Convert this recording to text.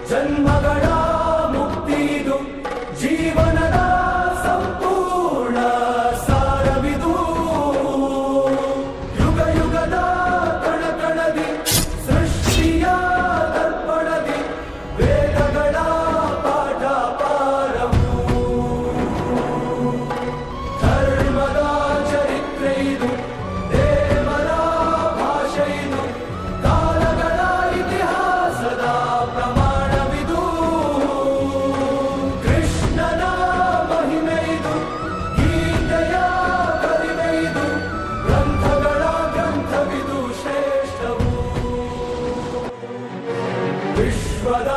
ಜನ್ಮಗಳ ಮುಕ್ತಿದು ಜೀವನದ ಸಂಪೂರ್ಣ ಸಾರವಿದು ಯುಗ ಯುಗದ ಕಣಕಣದಿ ಸೃಷ್ಟಿಯ ದರ್ಪಣದಿ ವೇದಗಳ ಪಾಠ ಪಾರವು ಧರ್ಮದ ಚರಿತ್ರೆ ಇದು ದೇವರ ಭಾಷೆ ಇದು ಕಾಲಗಳ ಇತಿಹಾಸದ ಪ್ರಮಾಣವಿದು ಕೃಷ್ಣನ ಮಹಿಮೆ ಇದು ಗೀತೆಯ ಕರಿಮೆ ಇದು ಗ್ರಂಥಗಳ ಗ್ರಂಥವಿದು ಶ್ರೇಷ್ಠವು ವಿಶ್ವದ